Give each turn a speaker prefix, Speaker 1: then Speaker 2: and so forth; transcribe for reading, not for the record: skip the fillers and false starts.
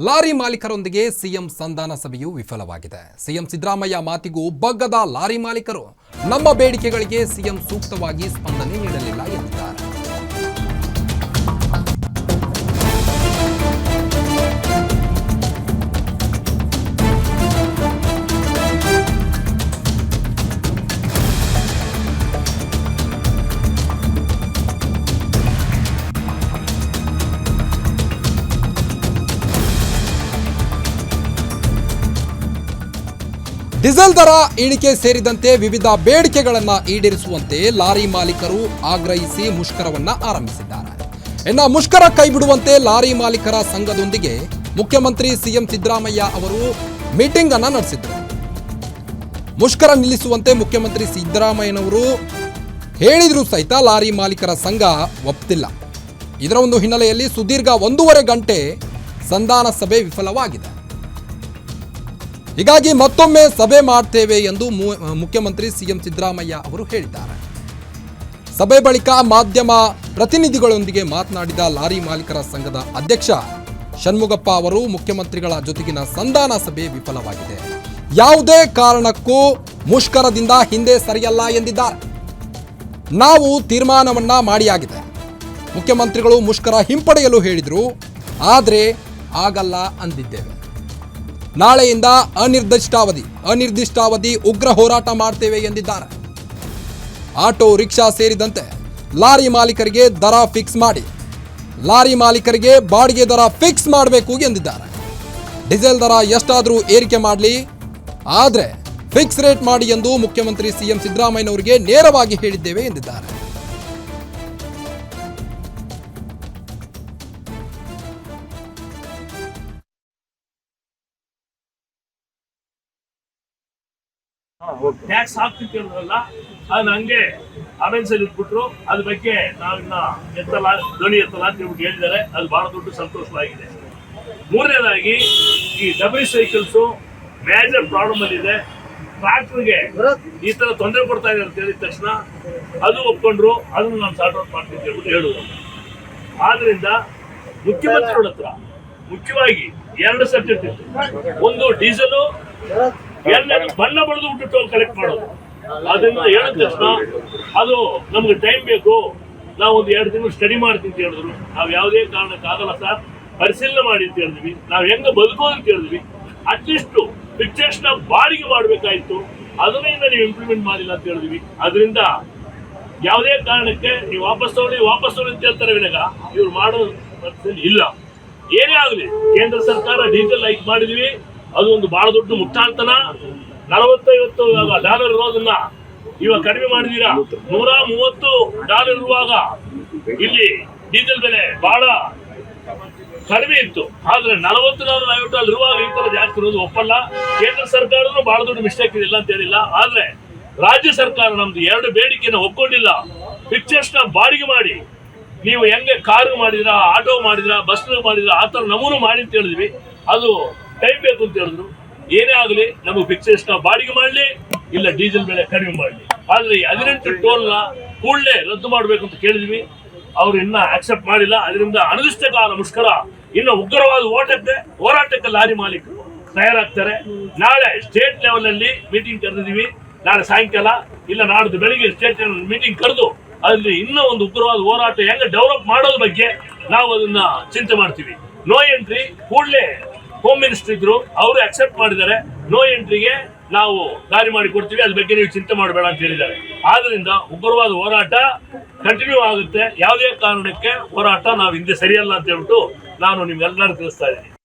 Speaker 1: Lorry ಮಾಲೀಕರೊಂದಿಗೆ CM ಸಂಧಾನ ಸಭೆಯು ವಿಫಲವಾಗಿದೆ. ಸಿಎಂ ಸಿದ್ದರಾಮಯ್ಯ ಮಾತಿಗೂ ಬಗ್ಗದ ಲಾರಿ ಮಾಲೀಕರು ನಮ್ಮ ಬೇಡಿಕೆಗಳಿಗೆ ಸಿಎಂ ಸೂಕ್ತವಾಗಿ ಸ್ಪಂದನೆ ನೀಡಲಿಲ್ಲ ಎಂದಿದ್ದಾರೆ. ಡೀಸೆಲ್ ದರ ಇಳಿಕೆ ಸೇರಿದಂತೆ ವಿವಿಧ ಬೇಡಿಕೆಗಳನ್ನು ಈಡೇರಿಸುವಂತೆ ಲಾರಿ ಮಾಲೀಕರು ಆಗ್ರಹಿಸಿ ಮುಷ್ಕರವನ್ನ ಆರಂಭಿಸಿದ್ದಾರೆ. ಇನ್ನು ಮುಷ್ಕರ ಕೈಬಿಡುವಂತೆ ಲಾರಿ ಮಾಲೀಕರ ಸಂಘದೊಂದಿಗೆ ಮುಖ್ಯಮಂತ್ರಿ ಸಿಎಂ ಸಿದ್ದರಾಮಯ್ಯ ಅವರು ಮೀಟಿಂಗ್ ಅನ್ನು ನಡೆಸಿದರು. ಮುಷ್ಕರ ನಿಲ್ಲಿಸುವಂತೆ ಮುಖ್ಯಮಂತ್ರಿ ಸಿದ್ದರಾಮಯ್ಯನವರು ಹೇಳಿದರೂ ಸಹಿತ ಲಾರಿ ಮಾಲೀಕರ ಸಂಘ ಒಪ್ತಿಲ್ಲ. ಇದರ ಒಂದು ಹಿನ್ನೆಲೆಯಲ್ಲಿ ಸುದೀರ್ಘ 1.5 ಗಂಟೆ ಸಂಧಾನ ಸಭೆ ವಿಫಲವಾಗಿದೆ. ಹೀಗಾಗಿ ಮತ್ತೊಮ್ಮೆ ಸಭೆ ಮಾಡ್ತೇವೆ ಎಂದು ಮುಖ್ಯಮಂತ್ರಿ ಸಿಎಂ ಸಿದ್ದರಾಮಯ್ಯ ಅವರು ಹೇಳಿದ್ದಾರೆ. ಸಭೆ ಬಳಿಕ ಮಾಧ್ಯಮ ಪ್ರತಿನಿಧಿಗಳೊಂದಿಗೆ ಮಾತನಾಡಿದ ಲಾರಿ ಮಾಲೀಕರ ಸಂಘದ ಅಧ್ಯಕ್ಷ ಷಣ್ಮುಗಪ್ಪ ಅವರು ಮುಖ್ಯಮಂತ್ರಿಗಳ ಜೊತೆಗಿನ ಸಂಧಾನ ಸಭೆ ವಿಫಲವಾಗಿದೆ, ಯಾವುದೇ ಕಾರಣಕ್ಕೂ ಮುಷ್ಕರದಿಂದ ಹಿಂದೆ ಸರಿಯಲ್ಲ ಎಂದಿದ್ದಾರೆ. ನಾವು ತೀರ್ಮಾನವನ್ನ ಮಾಡಿಯಾಗಿದೆ. ಮುಖ್ಯಮಂತ್ರಿಗಳು ಮುಷ್ಕರ ಹಿಂಪಡೆಯಲು ಹೇಳಿದ್ರು, ಆದರೆ ಆಗಲ್ಲ ಅಂದಿದ್ದೇವೆ. ನಾಳೆಯಿಂದ ಅನಿರ್ದಿಷ್ಟಾವಧಿ ಉಗ್ರ ಹೋರಾಟ ಮಾಡ್ತೇವೆ ಎಂದಿದ್ದಾರೆ. ಆಟೋ ರಿಕ್ಷಾ ಸೇರಿದಂತೆ ಲಾರಿ ಮಾಲೀಕರಿಗೆ ದರ ಫಿಕ್ಸ್ ಮಾಡಿ, ಲಾರಿ ಮಾಲೀಕರಿಗೆ ಬಾಡಿಗೆ ದರ ಫಿಕ್ಸ್ ಮಾಡಬೇಕು ಎಂದಿದ್ದಾರೆ. ಡೀಸೆಲ್ ದರ ಎಷ್ಟಾದರೂ ಏರಿಕೆ ಮಾಡಲಿ, ಆದರೆ ಫಿಕ್ಸ್ ರೇಟ್ ಮಾಡಿ ಎಂದು ಮುಖ್ಯಮಂತ್ರಿ ಸಿಎಂ ಸಿದ್ದರಾಮಯ್ಯನವರಿಗೆ ನೇರವಾಗಿ ಹೇಳಿದ್ದೇವೆ ಎಂದಿದ್ದಾರೆ.
Speaker 2: ಟ್ಯಾಕ್ಸ್ ಹಾಕ್ತಿದ್ರಲ್ಲ ಅದನ್ನ ಹಂಗೆ ಅಮೆನ್ಸಲ್ಲಿ ಇಟ್ಬಿಟ್ರು. ಅದ್ರ ಬಗ್ಗೆ ನಾವಿನ್ನ ಎತ್ತಲ್ಲ, ಧ್ವನಿ ಎತ್ತಲ್ಲ ಅಂತ ಹೇಳ್ಬಿಟ್ಟು ಹೇಳಿದ್ದಾರೆ. ಅದು ಬಹಳ ದೊಡ್ಡ ಸಂತೋಷವಾಗಿದೆ. ಮೂರನೇದಾಗಿ ಈ ಡಬಲ್ ಸೈಕಲ್ಸ್ ಮೇಜರ್ ಪ್ರಾಬ್ಲಮ್ ಅಲ್ಲಿ ಇದೆ. ಟ್ರಾಕ್ಟರ್ಗೆ ಈ ತರ ತೊಂದರೆ ಕೊಡ್ತಾ ಇದೆ ಅಂತ ಹೇಳಿದ ತಕ್ಷಣ ಅದು ಒಪ್ಕೊಂಡ್ರು, ಅದನ್ನು ನಾನು ಸಾರ್ಟ್ ಔಟ್ ಮಾಡ್ತೀನಿ ಅಂತ ಹೇಳ್ಬಿಟ್ಟು ಹೇಳುದು. ಆದ್ರಿಂದ ಮುಖ್ಯಮಂತ್ರಿಗಳ ಹತ್ರ ಮುಖ್ಯವಾಗಿ 2 ಸಬ್ಜೆಕ್ಟ್ ಇತ್ತು. ಒಂದು ಡೀಸೆಲ್, ಎರಡನೇದು ಬಣ್ಣ ಬಳಿದು ಬಿಟ್ಟು ಟೋಲ್ ಕಲೆಕ್ಟ್ ಮಾಡೋದು. ಅದನ್ನ ಹೇಳಿದ ತಕ್ಷಣ ಅದು ನಮ್ಗೆ ಟೈಮ್ ಬೇಕು, ನಾವು ಒಂದು 2 ತಿಂಗಳು ಸ್ಟಡಿ ಮಾಡ್ತೀವಿ ಅಂತ ಹೇಳಿದ್ರು. ನಾವು ಯಾವುದೇ ಕಾರಣಕ್ಕಾಗಲ್ಲ ಸರ್, ಪರಿಶೀಲನೆ ಮಾಡಿ ಅಂತ ಹೇಳಿದ್ವಿ. ನಾವು ಹೆಂಗ ಬದುಕೋದು ಅಂತ ಹೇಳಿದ್ವಿ. ಅಟ್ಲೀಸ್ಟ್ ಪಿಕ್ಚರ್ಸ್ ನ ಬಾಡಿಗೆ ಮಾಡ್ಬೇಕಾಯ್ತು, ಅದನ್ನೇ ನೀವು ಇಂಪ್ಲಿಮೆಂಟ್ ಮಾಡಿಲ್ಲ ಅಂತ ಹೇಳಿದ್ವಿ. ಅದರಿಂದ ಯಾವುದೇ ಕಾರಣಕ್ಕೆ ನೀವು ವಾಪಸ್ ತಗೊಳ್ಳಿ ಅಂತ ಹೇಳ್ತಾರೆ ವಿನಃ ಇವ್ರು ಮಾಡೋ ಇಲ್ಲ. ಏನೇ ಆಗಲಿ ಕೇಂದ್ರ ಸರ್ಕಾರ ಡೀಸೆಲ್ ಹೈಕ್ ಮಾಡಿದ್ವಿ, ಅದು ಒಂದು ಬಹಳ ದೊಡ್ಡ ಮುಟ್ಟಾಳ್ತನ. $40-50 ಇರೋದನ್ನ ಇವಾಗ ಕಡಿಮೆ ಮಾಡಿದೀರಾ. $130 ಇರುವಾಗ ಇಲ್ಲಿ ಡೀಸೆಲ್ ಬೆಲೆ ಬಹಳ ಕಡಿಮೆ ಇತ್ತು. ಆದ್ರೆ $40-50 ಇರುವಾಗ ಈ ತರ ಜಾಸ್ತಿ ಇರೋದು ಒಪ್ಪಲ್ಲ. ಕೇಂದ್ರ ಸರ್ಕಾರದೂ ಬಹಳ ದೊಡ್ಡ ಮಿಸ್ಟೇಕ್ ಇದಿಲ್ಲ ಅಂತ ಹೇಳಿಲ್ಲ. ಆದ್ರೆ ರಾಜ್ಯ ಸರ್ಕಾರ ನಮ್ದು 2 ಬೇಡಿಕೆನ ಒಪ್ಕೊಂಡಿಲ್ಲ. ಪಿಕ್ಚರ್ಸ್ ನ ಬಾಡಿಗೆ ಮಾಡಿ, ನೀವು ಹೆಂಗೆ ಕಾರು ಮಾಡಿದ್ರ, ಆಟೋ ಮಾಡಿದ್ರ, ಬಸ್ ಮಾಡಿದ್ರ, ಆ ತರ ನಮೂನು ಮಾಡಿ ಅಂತ ಹೇಳಿದ್ವಿ. ಅದು ಟೈಮ್ ಬೇಕು ಅಂತ ಹೇಳಿದ್ರು. ಏನೇ ಆಗಲಿ ನಮಗೆ ಫಿಕ್ಸೆಸ್ ನ ಬಾಡಿಗೆ ಮಾಡಲಿ, ಇಲ್ಲ ಡೀಸೆಲ್ ಬೆಲೆ ಕಡಿಮೆ ಮಾಡಲಿ. ಆದ್ರೆ ಈ 18 ಟೋಲ್ ನ ಕೂಡಲೇ ರದ್ದು ಮಾಡಬೇಕು ಅಂತ ಕೇಳಿದ್ವಿ. ಅವ್ರು ಇನ್ನ ಆಕ್ಸೆಪ್ಟ್ ಮಾಡಿಲ್ಲ. ಅದರಿಂದ ಅನಿರ್ದಿಷ್ಟಕಾಲ ಮುಷ್ಕರ, ಇನ್ನು ಉಗ್ರವಾದ ಹೋರಾಟಕ್ಕೆ ಲಾರಿ ಮಾಲೀಕರು ತಯಾರಾಗ್ತಾರೆ. ನಾಳೆ ಸ್ಟೇಟ್ ಲೆವೆಲ್ ಅಲ್ಲಿ ಮೀಟಿಂಗ್ ಕರೆದಿದ್ದೀವಿ. ನಾಳೆ ಸಾಯಂಕಾಲ ಇಲ್ಲ ನಾಡ್ದು ಬೆಳಿಗ್ಗೆ ಸ್ಟೇಟ್ ಲೆವೆಲ್ ಮೀಟಿಂಗ್ ಕರೆದು ಅದ್ರಲ್ಲಿ ಇನ್ನೂ ಒಂದು ಉಗ್ರವಾದ ಹೋರಾಟ ಹೆಂಗ ಡೆವಲಪ್ ಮಾಡೋದ್ರ ಬಗ್ಗೆ ನಾವು ಅದನ್ನ ಚಿಂತೆ ಮಾಡ್ತೀವಿ. ನೋ ಎಂಟ್ರಿ ಕೂಡಲೇ ಹೋಮ್ ಮಿನಿಸ್ಟರ್ ಇದ್ರು, ಅವರು ಅಕ್ಸೆಪ್ಟ್ ಮಾಡಿದ್ದಾರೆ. ನೋ ಎಂಟ್ರಿಗೆ ನಾವು ದಾರಿ ಮಾಡಿ ಕೊಡ್ತೀವಿ, ಅದ್ರ ಬಗ್ಗೆ ನೀವು ಚಿಂತೆ ಮಾಡಬೇಡ ಅಂತ ಹೇಳಿದ್ದಾರೆ. ಆದ್ರಿಂದ ಉಗ್ರವಾದ ಹೋರಾಟ ಕಂಟಿನ್ಯೂ ಆಗುತ್ತೆ. ಯಾವುದೇ ಕಾರಣಕ್ಕೆ ಹೋರಾಟ ನಾವು ಹಿಂದೆ ಸರಿಯಲ್ಲ ಅಂತ ಹೇಳ್ಬಿಟ್ಟು ನಾನು ನಿಮ್ಗೆಲ್ಲರೂ ತಿಳಿಸ್ತಾ ಇದ್ದೀನಿ.